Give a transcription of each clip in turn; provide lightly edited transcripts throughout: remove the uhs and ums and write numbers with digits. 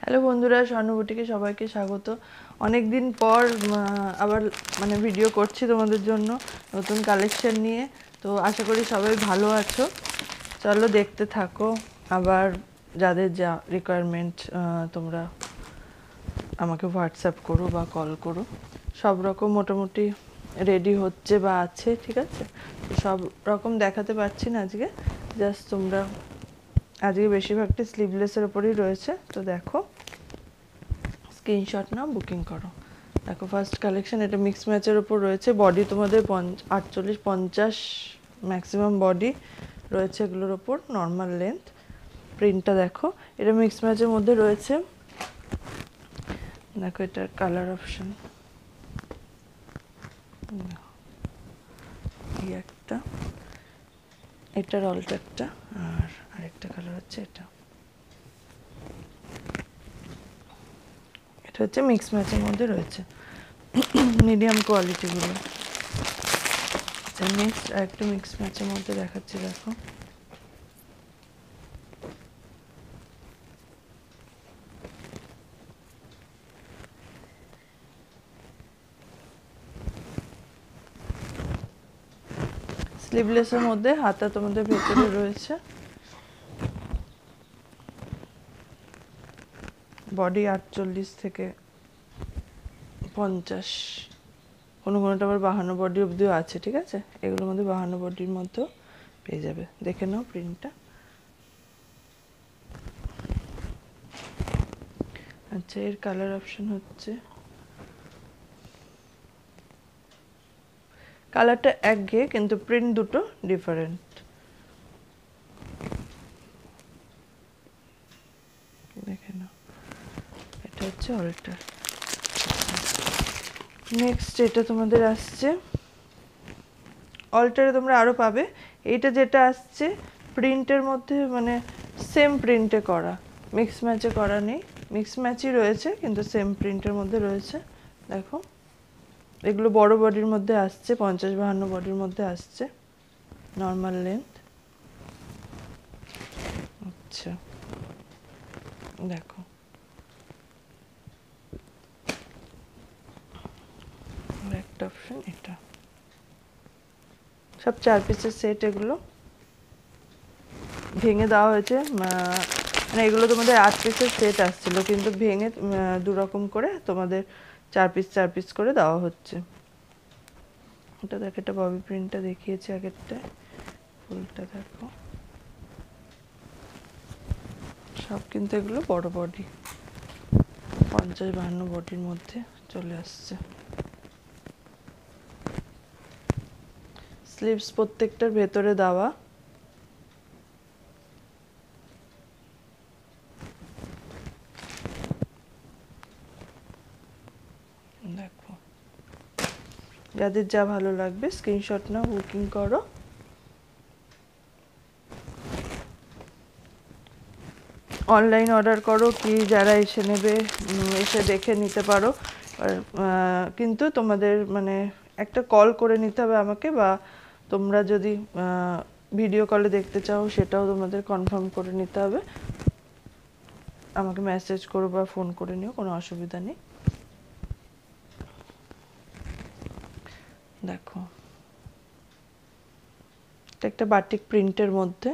Hello বন্ধুরা, স্বর্ণবুটিকে সবাইকে স্বাগত। অনেক দিন পর আবার ভিডিও করছি তোমাদের জন্য নতুন কালেকশন নিয়ে। তো আশা করি সবাই ভালো আছো। চলো দেখতে থাকো। আবার যাদের যা রিকোয়ারমেন্ট তোমরা আমাকে হোয়াটসঅ্যাপ করো বা কল করো। সব রকম মোটামুটি রেডি হচ্ছে বা আছে, ঠিক আছে। সব রকম দেখাতে পারছি না আজকে, জাস্ট তোমরা আজকে বেশিরভাগটা স্লিভলেসের ওপরেই রয়েছে। তো দেখো, স্ক্রিনশট নাও, বুকিং করো। দেখো ফার্স্ট কালেকশন, এটা মিক্স ম্যাচের ওপর রয়েছে। বডি তোমাদের 48-50 ম্যাক্সিমাম বডি রয়েছে এগুলোর ওপর, নর্মাল লেন্থ। প্রিন্টটা দেখো, এটা মিক্স ম্যাচের মধ্যে রয়েছে। দেখো এটার কালার অপশন এই একটা, এটার অল্টারটা, আর আরেকটা কালার হচ্ছে এটা। এটা হচ্ছে মিক্স ম্যাচের মধ্যে রয়েছে, মিডিয়াম কোয়ালিটিগুলো। নেক্সট আরেকটা মিক্স ম্যাচের মধ্যে দেখাচ্ছি, দেখো। স্লিভলেসের মধ্যে হাতা তোমাদের ভেতরে রয়েছে। বডি 48-50, কোনোটা আবার 52 বডি অবধিও আছে, ঠিক আছে। এগুলোর মধ্যে 52 বডির মধ্যেও পেয়ে যাবে। দেখে নাও প্রিন্টটা। আচ্ছা, এর কালার অপশন হচ্ছে, কালারটা একঘেয়ে কিন্তু প্রিন্ট দুটো ডিফারেন্ট। দেখে নাও, এটা হচ্ছে অল্টার। নেক্সট এটা তোমাদের আসছে, অল্টারে তোমরা আরও পাবে। এইটা যেটা আসছে প্রিন্টের মধ্যে সেম প্রিন্টে করা, মিক্স ম্যাচে করা নেই। মিক্স ম্যাচই রয়েছে কিন্তু সেম প্রিন্টের মধ্যে রয়েছে। দেখো, এগুলো বড় বডির মধ্যে আসছে, 50-52 বডির মধ্যে আসছে, নর্মাল লেন্থ। আচ্ছা দেখো, একটা অপশন এটা। সব 4 পিসের সেট, এগুলো ভেঙে দেওয়া হয়েছে। এগুলো তোমাদের 8 পিসের সেট আসছিল, কিন্তু ভেঙে দুরকম করে তোমাদের 4 পিস করে দেওয়া হচ্ছে। এটা দেখো, এটা ববি প্রিন্টটা দেখিয়েছি আগেরটা, ফুলটা দেখো। সব কিন্তু এগুলো বড় বডি, 50-52 বডির মধ্যে চলে আসছে। স্লিভস প্রত্যেকটার ভেতরে দেওয়া। দেখো, যাদের যা ভালো লাগবে স্ক্রিনশট নাও, বুকিং করো। অনলাইন অর্ডার করো, কি যারা এসে নেবে এসে দেখে নিতে পারো। কিন্তু তোমাদের একটা কল করে নিতে হবে আমাকে, বা তোমরা যদি ভিডিও কলে দেখতে চাও সেটাও তোমাদের কনফার্ম করে নিতে হবে। আমাকে মেসেজ করো বা ফোন করে নিও, কোনো অসুবিধা নেই। দেখো, এটা একটা বাটিক প্রিন্টের মধ্যে,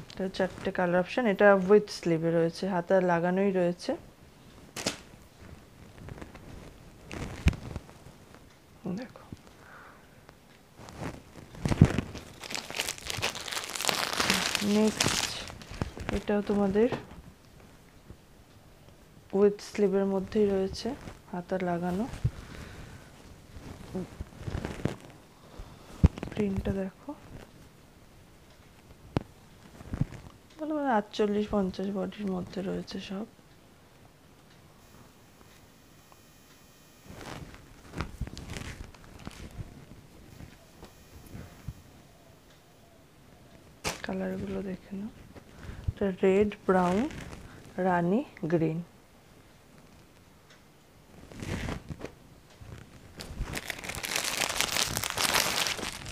এটা 4টে কালার অপশন। এটা উইথ স্লিভে রয়েছে, হাতা লাগানোই রয়েছে। দেখো, নেক্সট এটাও তোমাদের উইথ স্লিভের মধ্যেই রয়েছে, হাতা লাগানো। প্রিন্টটা দেখো, 48-50 বডির মধ্যে রয়েছে সব। কালারগুলো দেখে নাও, এটা রেড, ব্রাউন, রানি, গ্রিন।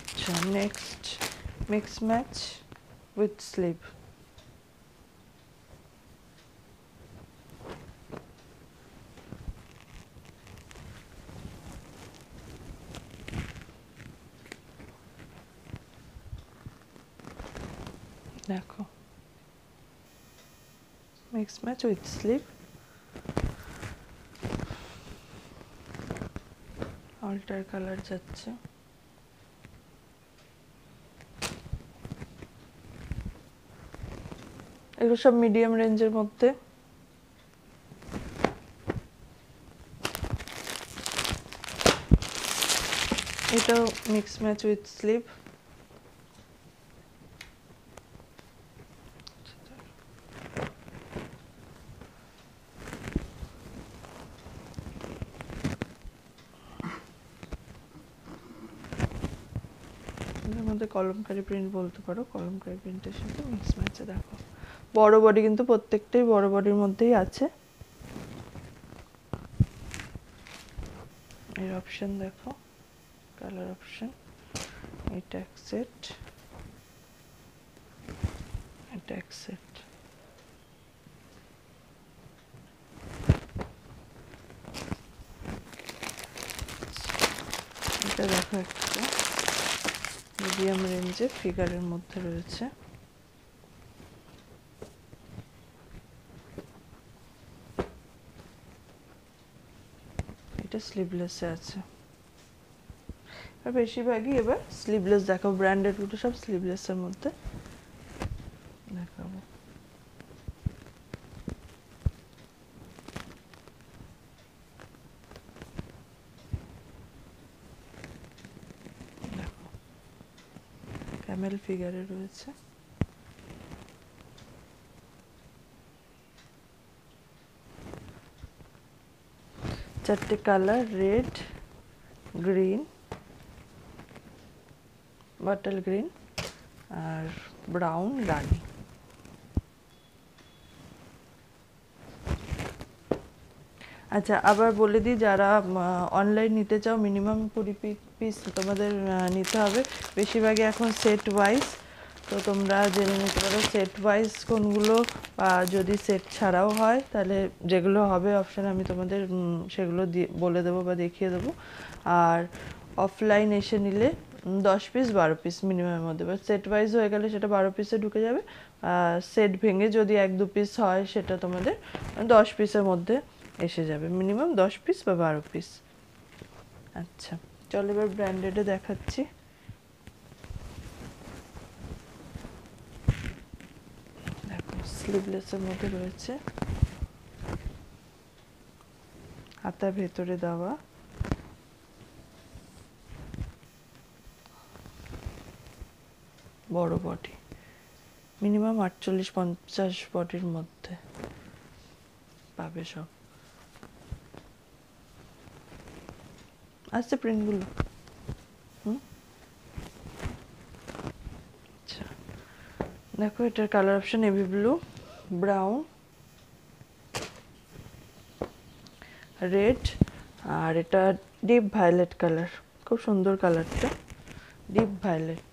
আচ্ছা, next mix match with sleeve. দেখো mix match with sleeve, alter colour যাচ্ছে। এগুলো সব মিডিয়াম রেঞ্জের মধ্যে। এটাও মিক্স ম্যাচ উইথ স্লিভ। এর মধ্যে কলমকারি প্রিন্ট বলতে পারো, কলমকারি প্রিন্টের সাথে মিক্স ম্যাচে। দেখো বড় বডি কিন্তু প্রত্যেকটাই বড় বডির মধ্যেই আছে। এর অপশন দেখো, কালার অপশন, এটা এক সেট, এটা এক সেট। এটা দেখো একটা মিডিয়াম রেঞ্জে ফিগারের মধ্যে রয়েছে। এটা স্লিভলেসে আছে। আর বেশিরভাগই এবার স্লিভলেস দেখাবো, ব্র্যান্ডেড গুলো সব স্লিভলেসের মধ্যে দেখাবো। দেখো ক্যামেল ফিগারে রয়েছে। চারটে colour, red, green, bottle green আর ব্রাউন রানী। আচ্ছা আবার বলে দিই, যারা অনলাইন নিতে চাও মিনিমাম 20 পিস তোমাদের নিতে হবে। বেশিরভাগই এখন সেট ওয়াইজ, তো তোমরা জেনে নিতে পারো সেট ওয়াইজ কোনগুলো। যদি সেট ছাড়াও হয় তাহলে যেগুলো হবে অপশান আমি তোমাদের সেগুলো বলে দেবো বা দেখিয়ে দেবো। আর অফলাইন এসে নিলে 10 পিস 12 পিস মিনিমামের মধ্যে, বা সেট ওয়াইজ হয়ে গেলে সেটা 12 পিসে ঢুকে যাবে। সেট ভেঙে যদি 1-2 পিস হয় সেটা তোমাদের 10 পিসের মধ্যে এসে যাবে, মিনিমাম 10 পিস বা 12 পিস। আচ্ছা চলো এবার ব্র্যান্ডেডে দেখাচ্ছি। দেখো স্লিভলেসের মধ্যে রয়েছে, হাতা ভেতরে দেওয়া, বড় বডি, মিনিমাম 48-50 বডির মধ্যে পাবে সব। আসছে প্রিন্টগুলো। আচ্ছা দেখো এটার colour option navy blue, brown, red আর এটা ডিপ ভায়োলেট কালার। খুব সুন্দর কালারটা, ডিপ ভায়োলেট।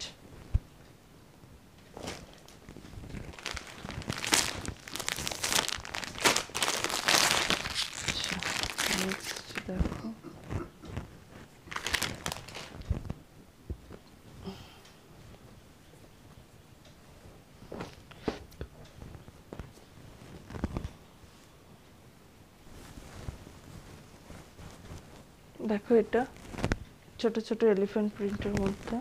দেখো দেখো এটা ছোট ছোট এলিফ্যান্ট প্রিন্টের মধ্যে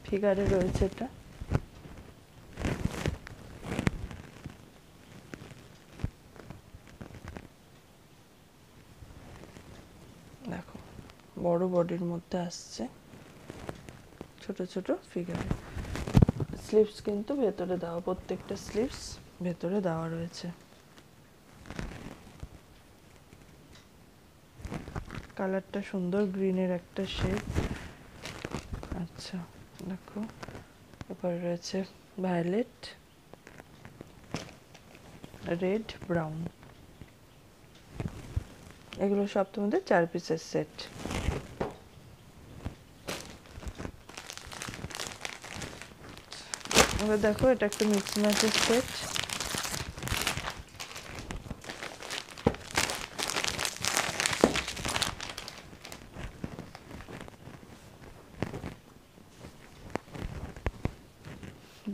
ফিগারে রয়েছে। এটা দেখো বড় বডির মধ্যে আসছে, ছোট ছোট ফিগারে। স্লিভস কিন্তু ভেতরে দেওয়া, প্রত্যেকটা স্লিভস ভেতরে দেওয়া রয়েছে। কালারটা সুন্দর, গ্রিনের একটা শেড। আচ্ছা দেখো এরপর রয়েছে ভায়োলেট, রেড, ব্রাউন। এগুলো সব তোমাদের 4 পিসের সেট। এবার দেখো এটা একটা মিক্স ম্যাচের সেট।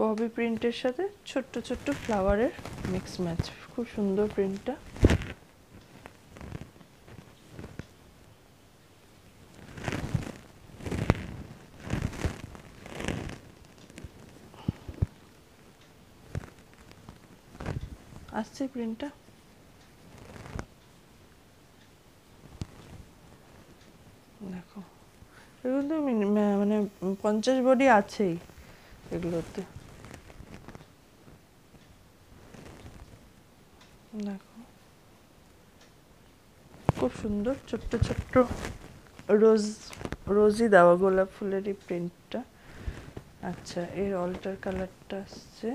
ববি প্রিন্টের সাথে ছোট্ট ছোট্ট ফ্লাওয়ারের মিক্স ম্যাচ, খুব সুন্দর প্রিন্টটা। আসছে প্রিন্টটা, দেখো এগুলো তো মানে 50 বডি আছেই এগুলোতে। দেখো খুব সুন্দর ছোট্ট ছোট্ট রোজি দেওয়া গোলাপ ফুলেরই প্রিন্টটা। আচ্ছা, এর অল্টার কালারটা আসছে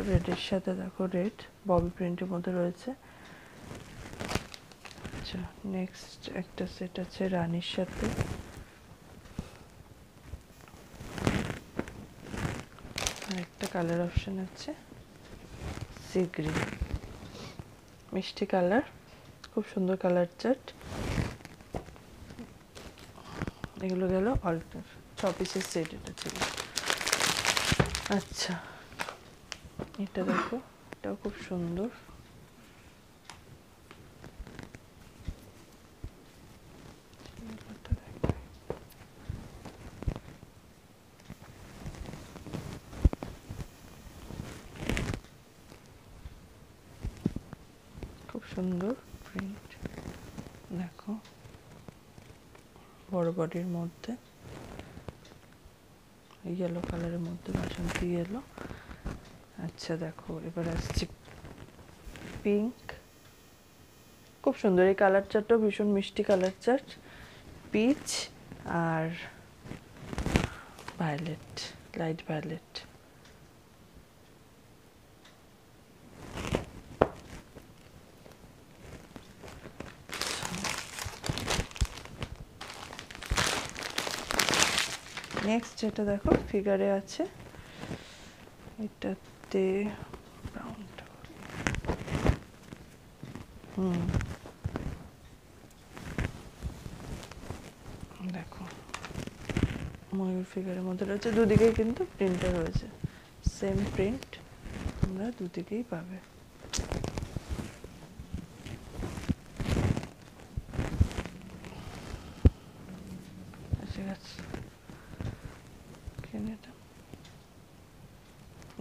রেডের সাথে, দেখো রেড ববি প্রিন্টের মধ্যে রয়েছে। আচ্ছা, নেক্সট একটা সেট আছে রানীর সাথে, আর একটা কালার অপশন আছে সি গ্রিন, মিষ্টি কালার, খুব সুন্দর কালার চার্ট। এগুলো গেল অল্টার, 6 পিসের সেট এটা ছিল। আচ্ছা, এটা দেখো, এটাও খুব সুন্দর, খুব সুন্দর প্রিন্ট। দেখো বড় বডির মধ্যে ইয়েলো কালারের মধ্যে বাসন্তী ইয়েলো। আচ্ছা দেখো, এবার আসছে পিঙ্ক, খুব সুন্দর এই কালার চার্টটাও ভীষণ মিষ্টি কালার চার্ট। পিচ আর ভায়োলেট, লাইট ভায়োলেট। নেক্সট যেটা দেখো ফিগারে আছে, এটাতে ব্রাউনটা, দেখো ময়ূর ফিগারের মধ্যে রয়েছে, দুদিকেই কিন্তু প্রিন্টটা রয়েছে, সেম প্রিন্ট তোমরা দুদিকেই পাবে।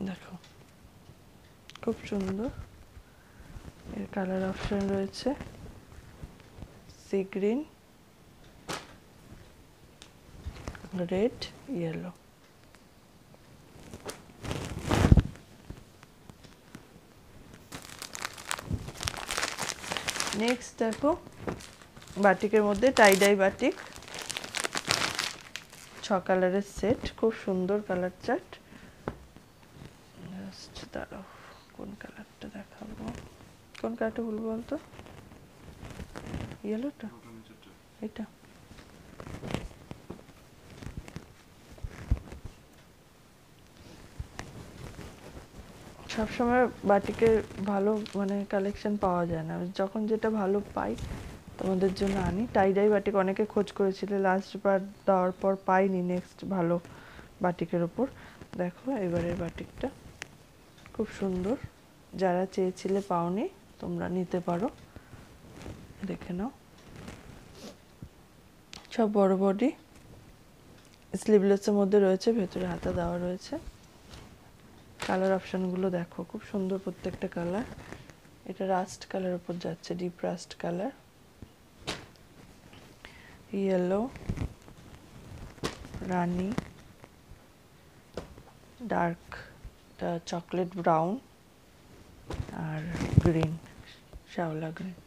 দেখো খুব সুন্দর, এর কালার অপশন রয়েছে sea green, red, yellow. Next দেখো বাটিকের মধ্যে টাইডাই বাটিক, 6 কালারের সেট, খুব সুন্দর কালার চার্ট। জাস্ট দাঁড়াও, কোন কালারটা দেখাবো, কোন কালারটা বলবো বলতো? ইয়েলোটা, এটা সবসময় বাটিকের ভালো মানে কালেকশন পাওয়া যায় না, যখন যেটা ভালো পাই তোমাদের জন্য আনি। টাইডাই বাটিক অনেকে খোঁজ করেছিলে, লাস্ট বার দেওয়ার পর পাইনি নেক্সট ভালো বাটিকের ওপর। দেখো এবারের বাটিকটা খুব সুন্দর, যারা চেয়েছিলে পাওনি তোমরা নিতে পারো, দেখে নাও। সব বড় বডি, স্লিভলেসের মধ্যে রয়েছে, ভেতরে হাতা দেওয়া রয়েছে। কালার অপশনগুলো দেখো খুব সুন্দর প্রত্যেকটা কালার। এটা রাস্ট কালার উপর যাচ্ছে, ডিপ রাস্ট কালার, ইয়েলো, রানী, ডার্ক চকলেট ব্রাউন, আর গ্রিন, শ্যাওলা গ্রিন।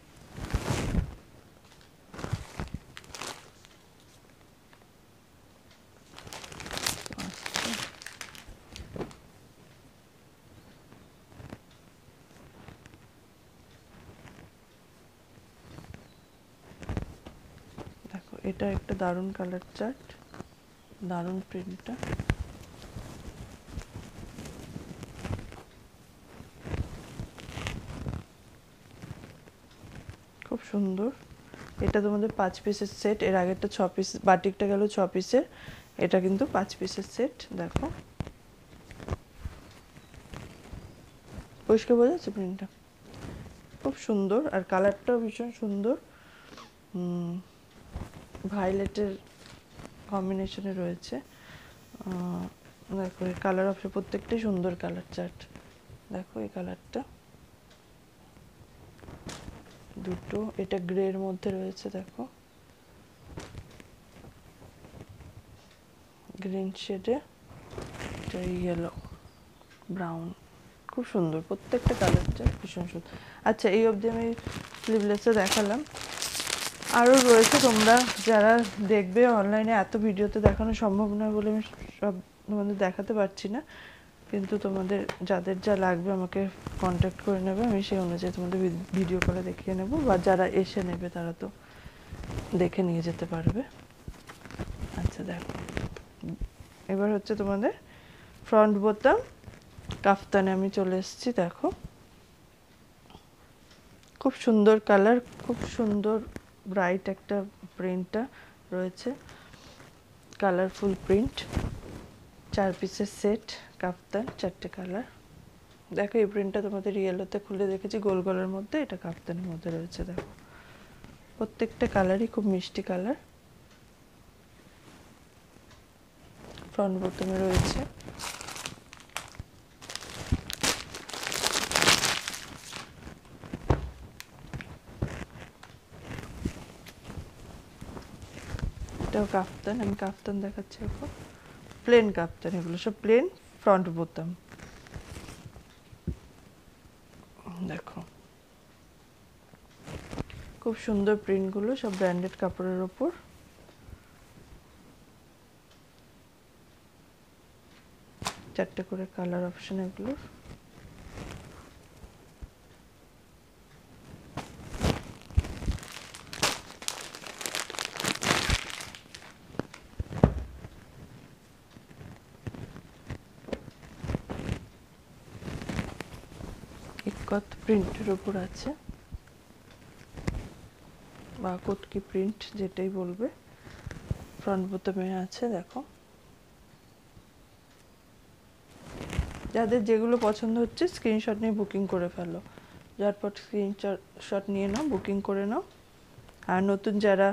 দেখো এটা একটা দারুণ কালার চার্ট, দারুণ প্রিন্টটা। খুব সুন্দর, এটা তোমাদের 5 পিসের সেট, এর আগেরটা 6 পিস, বাটিকটা গেল 6 পিসের, এটা কিন্তু 5 পিসের সেট। দেখো পরিষ্কার বোঝা যাচ্ছে প্রিন্টটা? খুব সুন্দর, আর কালারটাও ভীষণ সুন্দর, ভায়োলেটের কম্বিনেশনে রয়েছে। দেখো এই কালার অপশন প্রত্যেকটাই সুন্দর কালার চার্ট। দেখো এই কালারটা দুটো, এটা গ্রের মধ্যে রয়েছে, দেখো গ্রিন শেডে, এটা ইয়েলো ব্রাউন, খুব সুন্দর প্রত্যেকটা কালারটা ভীষণ সুন্দর। আচ্ছা এই অবধি আমি স্লিভলেসে দেখালাম, আরও রয়েছে, তোমরা যারা দেখবে অনলাইনে এত ভিডিওতে দেখানো সম্ভব নয় বলে আমি সব তোমাদের দেখাতে পারছি না, কিন্তু তোমাদের যাদের যা লাগবে আমাকে কন্ট্যাক্ট করে নেবে, আমি সেই অনুযায়ী তোমাদের ভিডিও কলে দেখিয়ে নেব, বা যারা এসে নেবে তারা তো দেখে নিয়ে যেতে পারবে। আচ্ছা দেখো এবার হচ্ছে তোমাদের ফ্রন্ট বোতাম কাফতানে আমি চলে এসেছি। দেখো খুব সুন্দর কালার, খুব সুন্দর ব্রাইট একটা প্রিন্টটা রয়েছে, কালারফুল প্রিন্ট, 4 পিসের সেট কাফতান, 4টে কালার। দেখো এই প্রিন্টটা তোমাদের ইয়েলোতে খুলে দেখেছি গোল গোলের মধ্যে, এটা কাফতানের মধ্যে রয়েছে। দেখো প্রত্যেকটা কালারই খুব মিষ্টি কালার। ফ্রন্ট বোতামে রয়েছে এটাও কাফতান, আমি কাফতান দেখাচ্ছি এখন, প্লেন কাফতান, এগুলো সব প্লেন ফ্রন্ট বোতাম। দেখো খুব সুন্দর প্রিন্টগুলো, সব ব্র্যান্ডেড কাপড়ের ওপর। চারটে করে কালার অপশন এগুলোর। ইকত প্রিন্টের ওপর আছে, বা কটকি প্রিন্ট যেটাই বলবে, ফ্রন্ট বোতামে আছে। দেখো যাদের যেগুলো পছন্দ হচ্ছে স্ক্রিনশট নিয়ে বুকিং করে ফেলো, ঝটপট স্ক্রিনশট নিয়ে নাও, বুকিং করে নাও। আর নতুন যারা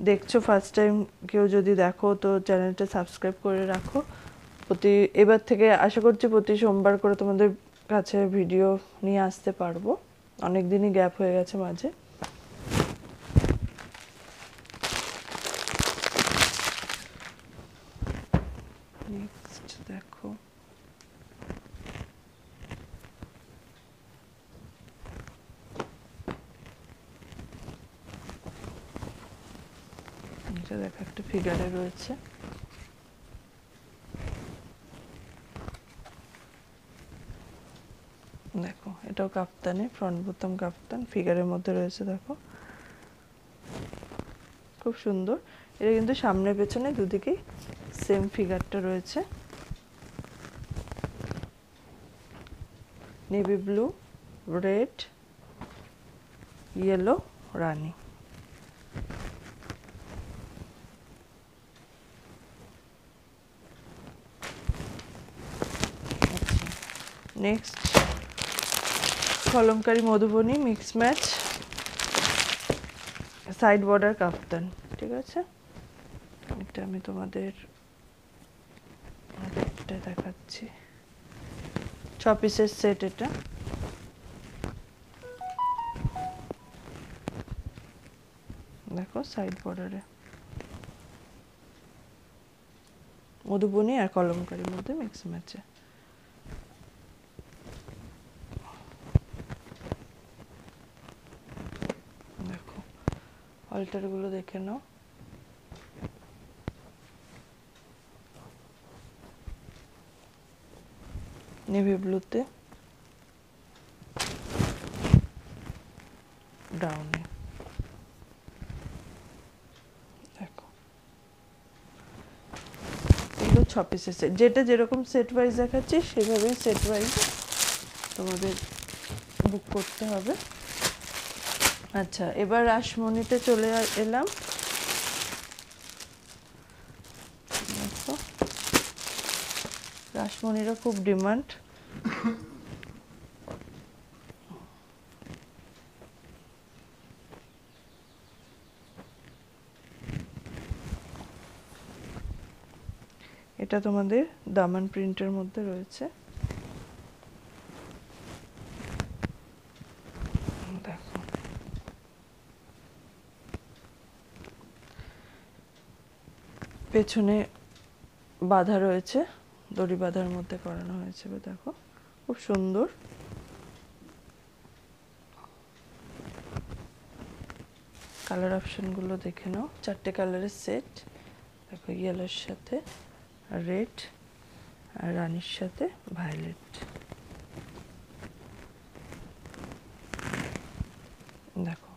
দেখছো ফার্স্ট টাইম কেউ যদি দেখো তো চ্যানেলটা সাবস্ক্রাইব করে রাখো। এবার থেকে আশা করছি প্রতি সোমবার করে তোমাদের কাছে ভিডিও নিয়ে আসতে পারবো, অনেক দিনই গ্যাপ হয়ে গেছে মাঝে। নেক্সট দেখো এটা, দেখো একটা ফিগারে রয়েছে, দেখো এটাও কাফতানে, ফ্রন্ট বোতাম কাফতান, ফিগারের মধ্যে রয়েছে। দেখো খুব সুন্দর, এটা কিন্তু সামনে পেছনে দুদিকেই সেম ফিগারটা রয়েছে। নেভি ব্লু, রেড, ইয়েলো, রানি। Next Kalamkari Madhubani mix match side border kaftan, ঠিক আছে। এটা আমি তোমাদের এটা দেখাচ্ছি, 6 পিসের সেট এটা। দেখো সাইড বর্ডারে মধুবনী আর কলমকারির মধ্যে মিক্স ম্যাচে। দেখো অল্টারগুলো দেখে নাও, নেভি ব্লুতে, ব্রাউনে। দেখো এগুলো 6 পিসের সেট, যেটা যেরকম সেট ওয়াইজ দেখাচ্ছি সেভাবেই সেট ওয়াইজ তোমাদের বুক করতে হবে। আচ্ছা এবার রাসমণিতে চলে এলাম। দেখো রাসমণিরও খুব ডিমান্ড, এটা তোমাদের দামান প্রিন্টের মধ্যে রয়েছে। দেখো পেছনে বাঁধা রয়েছে, দড়ি বাঁধার মধ্যে করানো হয়েছে। দেখো খুব সুন্দর। কালার অপশনগুলো দেখে নাও, 4টে কালারের সেট। দেখো ইয়েলোর সাথে রেড, আর রানীর সাথে ভায়োলেট। দেখো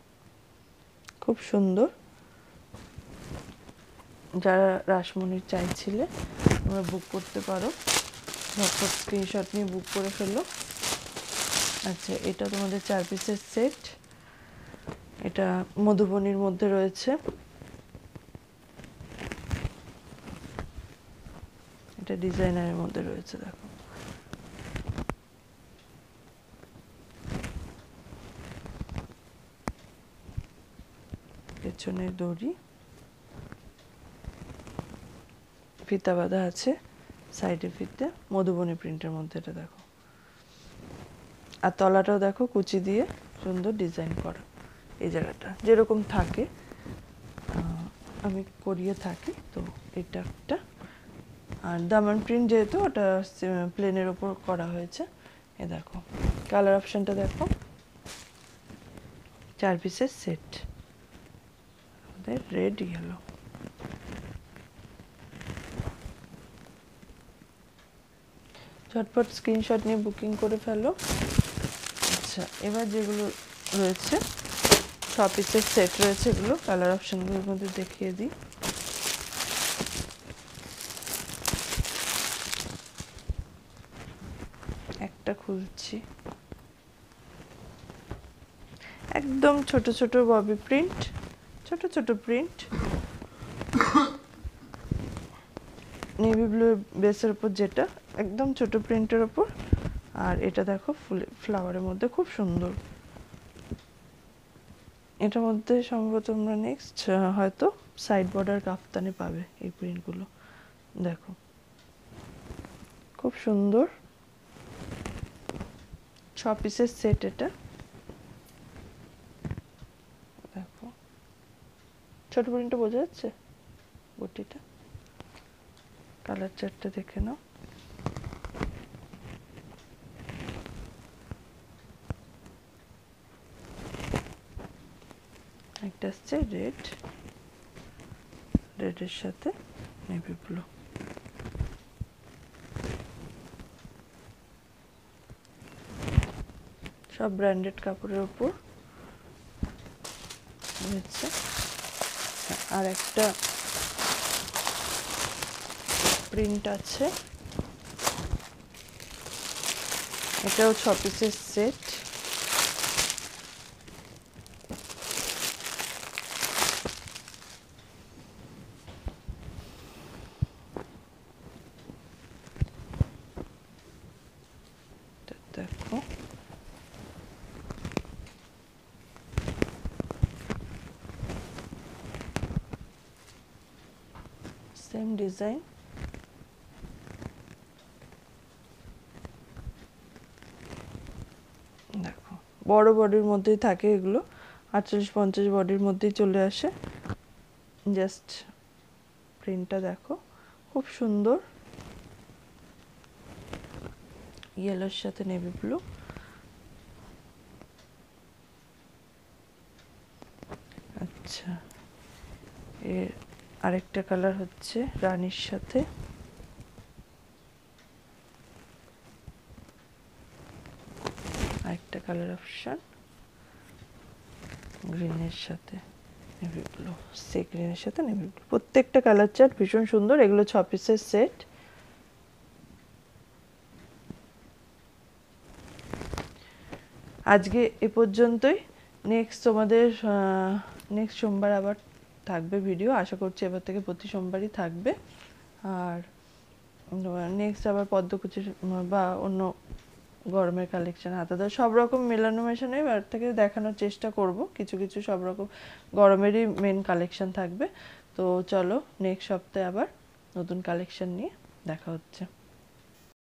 খুব সুন্দর। যারা রাসমণির চাইছিলে তোমরা বুক করতে পারো, ঝটপট স্ক্রিনশট নিয়ে বুক করে ফেলো। আচ্ছা, এটা তোমাদের 4 পিসের সেট। এটা মধুবনীর মধ্যে রয়েছে, এটা ডিজাইনারের মধ্যে রয়েছে। দেখো পেছনে দড়ি, ফিতা বাঁধা আছে, সাইডে ফিতে, মধুবনী প্রিন্টের মধ্যে। এটা দেখো, আর তলাটাও দেখো কুচি দিয়ে সুন্দর ডিজাইন করা। এই জায়গাটা যেরকম থাকে আমি করিয়ে থাকি, তো এটা একটা। আর দামান প্রিন্ট যেহেতু ওটা প্লেনের ওপর করা হয়েছে। এ দেখো কালার অপশনটা দেখো, 4 পিসের সেট, রেড ইয়েলো। ঝটপট স্ক্রিনশট নিয়ে বুকিং করে ফেলো। আচ্ছা, এবার যেগুলো রয়েছে 6 পিসের সেট রয়েছে, এগুলো কালার অপশনগুলোর মধ্যে দেখিয়ে দিই। একটা খুলছি, একদম ছোট ছোট ববি প্রিন্ট, ছোট ছোট প্রিন্ট, নেভি ব্লু বেসের উপর, যেটা একদম ছোট প্রিন্টের উপর। আর এটা দেখো ফ্লাওয়ারের মধ্যে, খুব সুন্দর। এটার মধ্যে সম্ভবত তোমরা নেক্সট হয়তো সাইড বর্ডার কাফতানে পাবে এই প্রিন্টগুলো। দেখো খুব সুন্দর, 6 পিসের সেট এটা। দেখো ছোট প্রিন্টটা বোঝা যাচ্ছে, বুটিটা। কালার চারটা দেখে নাও। একটা আসছে রেড, রেডের সাথে নেভি ব্লু। সব ব্র্যান্ডেড কাপড়ের উপর রয়েছে। আর একটা প্রিন্ট আছে, এটাও 6 পিসের সেট। দেখো সেম ডিজাইন। দেখো বড় বডির মধ্যেই থাকে এগুলো, 48-50 বডির মধ্যেই চলে আসে। জাস্ট প্রিন্টটা দেখো খুব সুন্দর, ইয়েলোর সাথে নেভি ব্লু। আচ্ছা, এর আরেকটা কালার হচ্ছে রানীর সাথে, আরেকটা কালার অপশন গ্রিনের সাথে নেভি ব্লু, সি গ্রিনের সাথে নেভি ব্লু। প্রত্যেকটা কালার চার্ট ভীষণ সুন্দর। এগুলো 6 পিসের সেট। আজকে এ পর্যন্তই। নেক্সট তোমাদের নেক্সট সোমবার আবার থাকবে ভিডিও, আশা করছি এবার থেকে প্রতি সোমবারই থাকবে। আর নেক্সট আবার পদ্মকুচির বা অন্য গরমের কালেকশন, হাতাদার সব রকম মেলানো মেশানো এবার থেকে দেখানোর চেষ্টা করব। কিছু কিছু সব রকম গরমেরই মেন কালেকশন থাকবে। তো চলো নেক্সট সপ্তাহে আবার নতুন কালেকশন নিয়ে দেখা হচ্ছে।